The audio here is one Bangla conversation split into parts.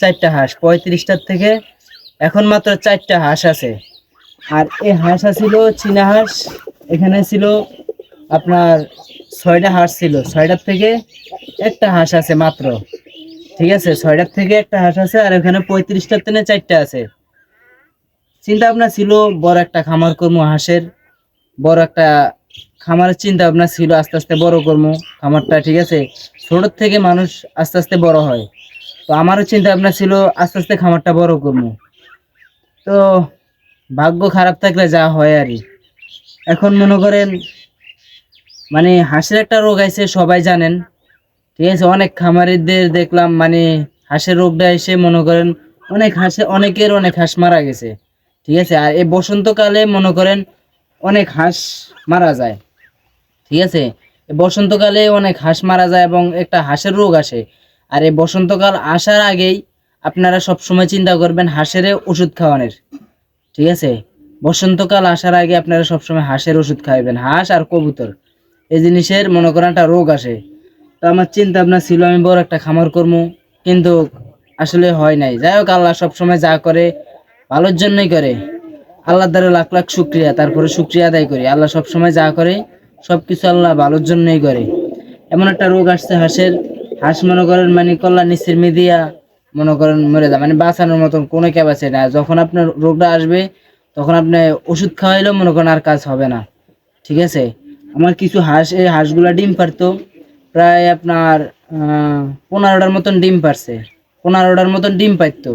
4টা হাঁস, 35টার থেকে এখন মাত্র 4টা হাঁস আছে। আর এই হাঁস ছিল চীনা হাঁস, এখানে ছিল আপনার 6টা হাঁস ছিল, 6টার থেকে একটা হাঁস আছে মাত্র। ঠিক আছে, 6টার থেকে একটা হাঁস আছে, আর এখানে 35টার থেকে 4টা আছে। চিন্তা ভাবনা ছিল বড় একটা খামার করবো হাঁসের, বড় একটা খামারের চিন্তা ভাবনা ছিল, আস্তে আস্তে বড় করবো খামারটা। ঠিক আছে, ছোট থেকে মানুষ আস্তে আস্তে বড় হয়, তো আমারও চিন্তা ভাবনা ছিল আস্তে আস্তে খামারটা বড় করবো। তো ভাগ্য খারাপ থাকলে যা হয় আর কি। এখন মনে করেন মানে হাঁসের একটা রোগ আছে, সবাই জানেন। ঠিক আছে, অনেক খামারিদের দেখলাম মানে হাঁসের রোগটা এসে মনে করেন অনেকের অনেক হাঁস মারা গেছে। ঠিক আছে, আর এই বসন্তকালে মনে করেন অনেক হাঁস মারা যায়। ঠিক আছে, এই বসন্তকালে অনেক হাঁস মারা যায় এবং একটা হাঁসের রোগ আসে। আর এই বসন্তকাল আসার আগেই আপনারা সব সময় চিন্তা করবেন হাঁসের ওষুধ খাওয়ানোর। ঠিক আছে, বসন্তকাল আসার আগে আপনারা সবসময় হাঁসের ওষুধ খাওয়াবেন, হাঁস আর কবুতর এই জিনিসের মনে করেন একটা রোগ আসে। তো আমার চিন্তা ভাবনা ছিল আমি বড় একটা খামার করবো, কিন্তু আসলে হয় নাই। যাই হোক, আল্লাহ সবসময় যা করে ভালোর জন্যই করে। আল্লাহর দ্বারা লাখ লাখ শুক্রিয়া, তারপরে শুক্রিয়া আদায় করি। আল্লাহ সবসময় যা করে সবকিছু আল্লাহ ভালোর জন্যই করে। এমন একটা রোগ আসছে হাঁসের, হাঁস মনে করেন মানে কল্যাণ নিশ্চির মিডিয়া মনে করেন মরে যায়, মানে বাঁচানোর মতন কোনো ক্যাপাসিটি না। যখন আপনার রোগটা আসবে তখন আপনি ওষুধ খাওয়াইলেও মনে করেন আর কাজ হবে না। ঠিক আছে, আমার কিছু হাঁস, এই হাঁসগুলা ডিম পারতো প্রায় আপনার 15টার মতন ডিম পারছে, 15টার মতন ডিম পাইতো,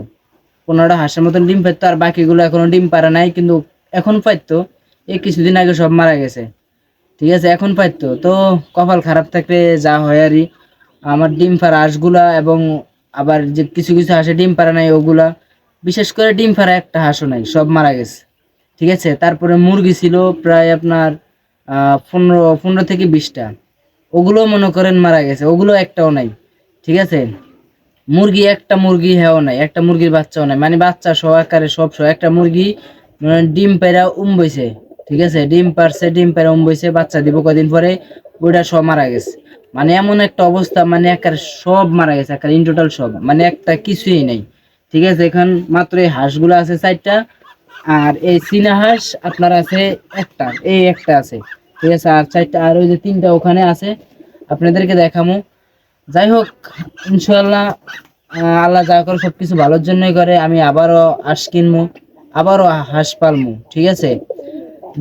15টা হাঁসের মতন ডিম পাইতো। আর বাকিগুলো এখনো ডিম পারে নাই, কিন্তু এখন পাইতো। এই কিছুদিন আগে সব মারা গেছে। ঠিক আছে, এখন পাইতো। তো কপাল খারাপ থাকলে যা হয় আরই। আমার ডিম পাড়া হাঁসগুলা এবং আবার যে কিছু কিছু হাঁসে ডিম পারে নাই ওগুলা, বিশেষ করে ডিম পাড়া একটা হাঁসও নাই, সব মারা গেছে। ঠিক আছে, তারপরে মুরগি ছিল প্রায় আপনার 15 থেকে 20টা, ওগুলো মনে করেন মারা গেছে, ওগুলো একটাও নাই। ঠিক আছে, মুরগি একটা মুরগি হ্যাঁ নাই, একটা মুরগির বাচ্চাও নাই, মানে বাচ্চা সহ আকারে সব সহ একটা মুরগি ডিম পেড়া বইছে। ঠিক আছে, ডিম পারছে, ডিম পেড়া বইছে, বাচ্চা দিব কদিন পরে, ওইটা সব মারা গেছে। মানে এমন একটা অবস্থা, মানে একার সব মারা গেছে, একার ইন টোটাল সব, মানে একটা কিছুই নেই। ঠিক আছে, এখন মাত্র এই হাঁসগুলো আছে 4টা, আর এই চীনা হাঁস আপনার আছে একটা, এই একটা আছে। ঠিক আছে, আর 4টা, আর ওই যে 3টা ওখানে আছে, আপনাদেরকে দেখামু। যাই হোক, ইনশাল্লাহ আল্লাহ যা করে সবকিছু ভালোর জন্যই করে। আমি আবারও হাঁস কিনবো, আবারও হাঁস পালমু। ঠিক আছে,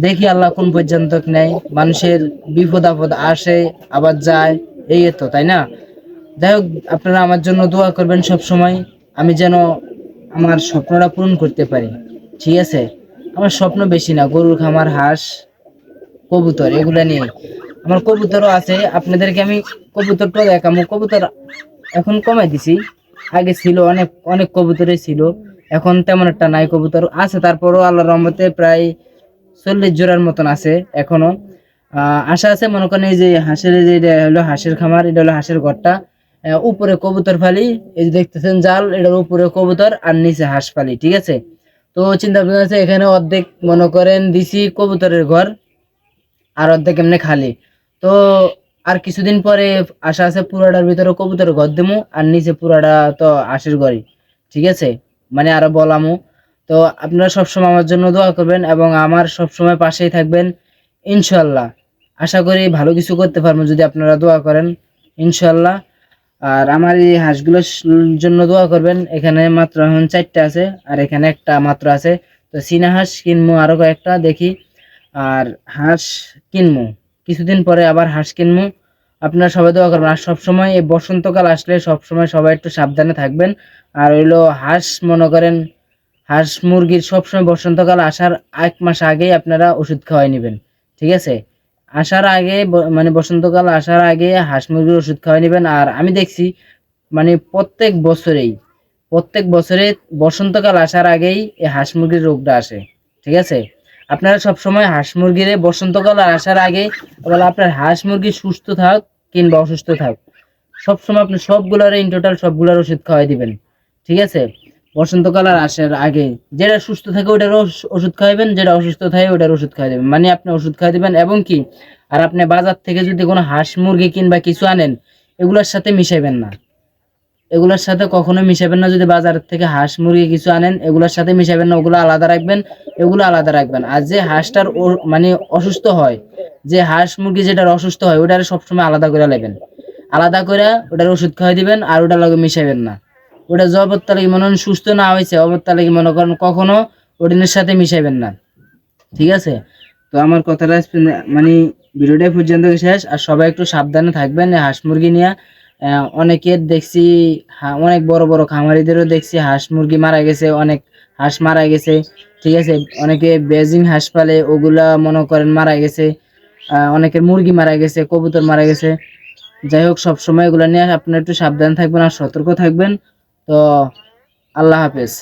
দেখি আল্লাহ কোন পর্যন্ত নেয়। মানুষের বিপদ আপদ আসে আবার যায়, এই তো, তাই না? যাই হোক, আপনারা আমার জন্য দোয়া করবেন সব সময়, আমি যেন আমার স্বপ্নটা পূরণ করতে পারি। ঠিক আছে, আমার স্বপ্ন বেশি না, গরুর খামার, হাঁস, কবুতর এগুলা নিয়ে। আমার কবুতরও আছে, আপনাদেরকে আমি কবুতরটা দেখাবো। কবুতর এখন কমাই দিছি, আগে ছিল অনেক অনেক কবুতরই ছিল, এখন তেমন একটা নাই। কবুতর আছে, তারপরও আল্লাহর রহমতে প্রায় 40 জোড়ার মতন আছে এখনো। আশা আছে মনে করেন এই যে হাঁসের, যে এটা হলো হাঁসের খামার, এটা হলো হাঁসের ঘরটা, উপরে কবুতর ফালি, এই যে দেখতেছেন জাল, এটার উপরে কবুতর আর নিচে হাঁস ফালি। ঠিক আছে, তো চিন্তা ভাবনা আছে এখানে অর্ধেক মনে করেন দিছি কবুতরের ঘর, আর অর্ধেক এমনি খালি। তো আর কিছুদিন পরে আশা আছে পুরাটার ভিতরে কবুতরের ঘর দিমু, আর নিচে পুরাটা তো হাঁসের ঘরই। ঠিক আছে, মানে আরো বলামু। তো আপনারা সবসময় আমার জন্য দোয়া করবেন এবং আমার সবসময় পাশেই থাকবেন ইনশাল্লাহ। আশা করি ভালো কিছু করতে পারবো যদি আপনারা দোয়া করেন, ইনশাল্লাহ। আর আমার এই হাঁসগুলোর জন্য দোয়া করবেন। এখানে মাত্র এখন 4টা আছে, আর এখানে একটা মাত্র আছে। তো চীনা হাঁস কিনবো আরো কয়েকটা দেখি, আর হাঁস কিনবো কিছুদিন পরে, আবার হাঁস কিনবো। আপনারা সবাই দোয়া করবেন। আর সবসময় এই বসন্তকাল আসলে সবসময় সবাই একটু সাবধানে থাকবেন। আর হইলো হাঁস মনে করেন, হাঁস মুরগির সবসময় বসন্তকাল আসার 1 মাস আগেই আপনারা ওষুধ খাওয়াই নেবেন। ঠিক আছে, আসার আগে মানে বসন্তকাল আসার আগে হাঁস মুরগির ওষুধ খাওয়াই নেবেন। আর আমি দেখছি মানে প্রত্যেক বছরে বসন্তকাল আসার আগেই এই হাঁস মুরগির রোগটা আসে। ঠিক আছে, আপনারা সব সময় হাঁস মুরগির বসন্তকাল আসার আগে, বলে আপনার হাঁস মুরগি সুস্থ থাক কিংবা অসুস্থ থাক, সব সময় আপনি সবগুলার ইন টোটাল সবগুলার ওষুধ খাওয়াই দিবেন। ঠিক আছে, বসন্তকাল আর আসার আগে যেটা সুস্থ থাকে ওটার ওষুধ খাওয়াবেন, যেটা অসুস্থ থাকে ওটার ওষুধ খাওয়াই দেবেন, মানে আপনি ওষুধ খাওয়াই দিবেন। এবং কি, আর আপনি বাজার থেকে যদি কোনো হাঁস মুরগি কিংবা কিছু আনেন, এগুলোর সাথে মিশাইবেন না। এগুলোর সাথে কখনো মিশাবেন না। যদি বাজার থেকে হাঁস মুরগি কিছু আনেন এগুলোর সাথে মিশাবেন না, ওগুলো আলাদা রাখবেন, এগুলো আলাদা রাখবেন। আর যে হাঁসটার মানে অসুস্থ হয়, যে হাঁস মুরগি যেটার অসুস্থ হয় ওটার সবসময় আলাদা করে নেবেন, আলাদা করে ওটার ওষুধ খাওয়াই দিবেন, আর ওটার লগে মিশাবেন না। ওটা জবরতা লাগি মনে করেন সুস্থ না হয়েছে অবস্থা লাগি মনে করেন কখনো ওটিনের সাথে মিশাবেন না, ঠিক আছে? তো আমার কথাটা মানে ভিডিওটা পর্যন্ত শেষ। আর সবাই একটু সাবধানে থাকবেন এই হাঁস মুরগি নিয়ে। অনেকের দেখছি অনেক বড় বড় খামারিদেরও দেখছি হাঁস মুরগি মারা গেছে, অনেক হাঁস মারা গেছে, ঠিক আছে? অনেকে বেজিং হাঁস পালে ওগুলা মনে করেন মারা গেছে, অনেকের মুরগি মারা গেছে, কবুতর মারা গেছে। যাই হোক, সব সময় এগুলো নিয়ে আপনারা একটু সাবধান থাকবেন আর সতর্ক থাকবেন। তো আল্লাহ হাফেজ।